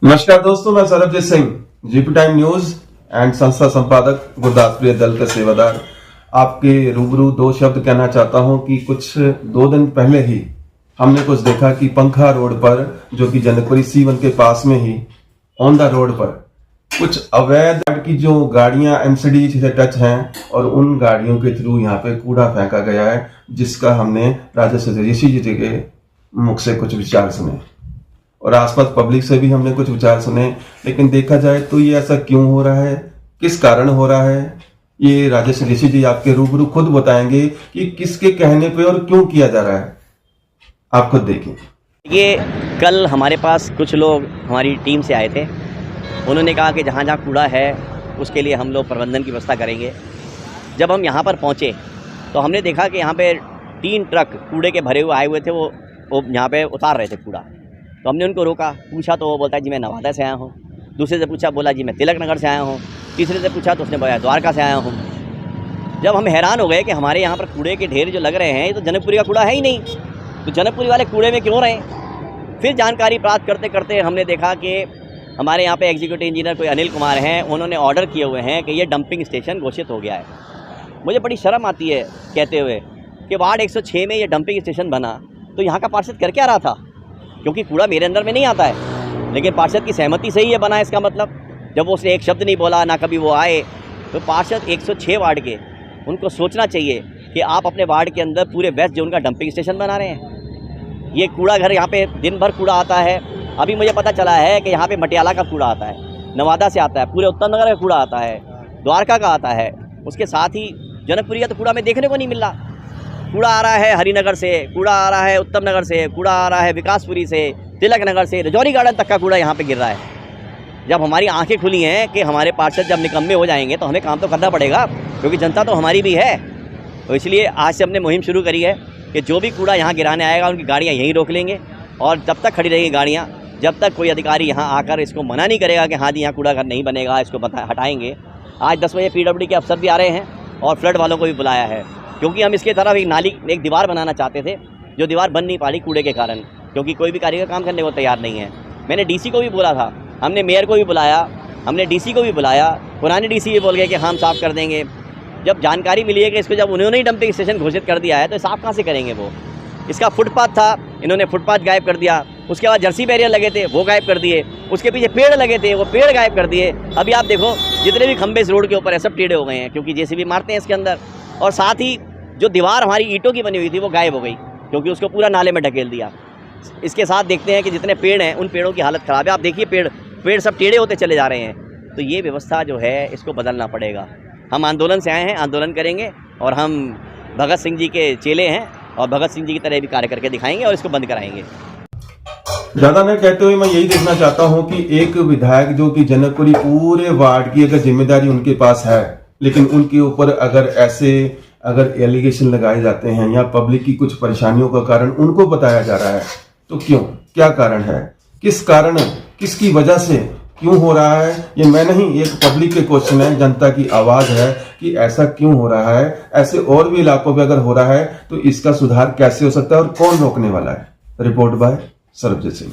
नमस्कार दोस्तों, मैं Sarabjit Singh, GP time news and संस्था संपादक, गुरदासपुर दल का सेवादार। आपके रूबरू दो शब्द कहना चाहता हूं कि कुछ 2 दिन पहले ही हमने कुछ देखा कि पंखा रोड पर, जो कि जनकपुरी C1 के पास में ही ऑन द रोड पर कुछ अवैध की जो गाड़ियां MCD से टच हैं और उन गाड़ियों के थ्रू यहाँ पे कूड़ा फेंका गया है, जिसका हमने राजस्व ऋषि जी के मुख से कुछ विचार सुने और आसपास पब्लिक से भी हमने कुछ विचार सुने। लेकिन देखा जाए तो ये ऐसा क्यों हो रहा है, किस कारण हो रहा है, ये राजेश ऋषि जी आपके रूबरू खुद बताएंगे कि किसके कहने पे और क्यों किया जा रहा है। आप खुद देखें। ये कल हमारे पास कुछ लोग हमारी टीम से आए थे। उन्होंने कहा कि जहाँ जहाँ कूड़ा है उसके लिए हम लोग प्रबंधन की व्यवस्था करेंगे। जब हम यहाँ पर पहुँचे तो हमने देखा कि यहाँ पे 3 ट्रक कूड़े के भरे हुए आए हुए थे। वो यहाँ पे उतार रहे थे कूड़ा। तो हमने उनको रोका, पूछा तो वो बोलता है जी मैं नवादा से आया हूँ। दूसरे से पूछा, बोला जी मैं तिलक नगर से आया हूँ। तीसरे से पूछा तो उसने बोला द्वारका से आया हूँ। जब हम हैरान हो गए कि हमारे यहाँ पर कूड़े के ढेर जो लग रहे हैं, ये तो जनकपुरी का कूड़ा है ही नहीं, तो जनकपुरी वाले कूड़े में क्यों रहे। फिर जानकारी प्राप्त करते करते हमने देखा कि हमारे यहाँ पे एग्जीक्यूटिव इंजीनियर कोई अनिल कुमार हैं, उन्होंने ऑर्डर किए हुए हैं कि ये डंपिंग स्टेशन घोषित हो गया है। मुझे बड़ी शर्म आती है कहते हुए कि वार्ड 106 में ये डंपिंग स्टेशन बना, तो यहाँ का पार्षद कर क्या रहा था, क्योंकि कूड़ा मेरे अंदर में नहीं आता है, लेकिन पार्षद की सहमति से ही ये बना है। इसका मतलब जब वो उसने एक शब्द नहीं बोला, ना कभी वो आए, तो पार्षद 106 वार्ड के, उनको सोचना चाहिए कि आप अपने वार्ड के अंदर पूरे वेस्ट जोन का डंपिंग स्टेशन बना रहे हैं। ये कूड़ा घर यहाँ पे दिन भर कूड़ा आता है। अभी मुझे पता चला है कि यहाँ पे मटियाला का कूड़ा आता है, नवादा से आता है, पूरे उत्तम नगर का कूड़ा आता है, द्वारका का आता है। उसके साथ ही जनकपुरी का तो कूड़ा में देखने को नहीं मिल रहा। कूड़ा आ रहा है हरिनगर से, कूड़ा आ रहा है उत्तम नगर से, कूड़ा आ रहा है विकासपुरी से, तिलक नगर से, रजौरी गार्डन तक का कूड़ा यहाँ पे गिर रहा है। जब हमारी आंखें खुली हैं कि हमारे पार्षद जब निकम्मे हो जाएंगे तो हमें काम तो करना पड़ेगा, क्योंकि जनता तो हमारी भी है। तो इसलिए आज से हमने मुहिम शुरू करी है कि जो भी कूड़ा यहाँ गिराने आएगा उनकी गाड़ियाँ यहीं रोक लेंगे, और जब तक खड़ी रहेगी गाड़ियाँ, जब तक कोई अधिकारी यहाँ आकर इसको मना नहीं करेगा कि हाँ जी यहाँ कूड़ा घर नहीं बनेगा, इसको हटाएंगे। आज 10 बजे PWD के अफसर भी आ रहे हैं और फ्लड वालों को भी बुलाया है, क्योंकि हम इसके तरफ एक दीवार बनाना चाहते थे, जो दीवार बन नहीं पा रही कूड़े के कारण, क्योंकि कोई भी कारीगर काम करने को तैयार नहीं है। मैंने DC को भी बोला था, हमने मेयर को भी बुलाया, हमने DC को भी बुलाया, पुराने DC भी बोल गए कि हम साफ़ कर देंगे। जब जानकारी मिली है कि इसको जब उन्होंने ही डंपिंग स्टेशन घोषित कर दिया है, तो साफ़ कहाँ से करेंगे वो। इसका फुटपाथ था, इन्होंने फुटपाथ गायब कर दिया। उसके बाद जर्सी बैरियर लगे थे, वो गायब कर दिए। उसके पीछे पेड़ लगे थे, वो पेड़ गायब कर दिए। अभी आप देखो जितने भी खंभे इस रोड के ऊपर है सब टेढ़े हो गए हैं, क्योंकि JCB मारते हैं इसके अंदर। और साथ ही जो दीवार हमारी ईंटों की बनी हुई थी वो गायब हो गई, क्योंकि उसको पूरा नाले में ढकेल दिया। इसके साथ देखते हैं कि जितने पेड़ हैं उन पेड़ों की हालत ख़राब है। आप देखिए पेड़ सब टेढ़े होते चले जा रहे हैं। तो ये व्यवस्था जो है इसको बदलना पड़ेगा। हम आंदोलन से आए हैं, आंदोलन करेंगे, और हम भगत सिंह जी के चेले हैं और भगत सिंह जी की तरह भी कार्य करके दिखाएंगे और इसको बंद कराएंगे। ज्यादा न कहते हुए मैं यही देखना चाहता हूं कि एक विधायक जो कि जनकपुरी पूरे वार्ड की अगर जिम्मेदारी उनके पास है, लेकिन उनके ऊपर अगर एलिगेशन लगाए जाते हैं या पब्लिक की कुछ परेशानियों का कारण उनको बताया जा रहा है, तो क्यों, क्या कारण है, किस कारण, किसकी वजह से क्यों हो रहा है, ये मैं नहीं, एक पब्लिक के क्वेश्चन है, जनता की आवाज है कि ऐसा क्यों हो रहा है। ऐसे और भी इलाकों में अगर हो रहा है तो इसका सुधार कैसे हो सकता है और कौन रोकने वाला है। Report by Sarabjit Singh.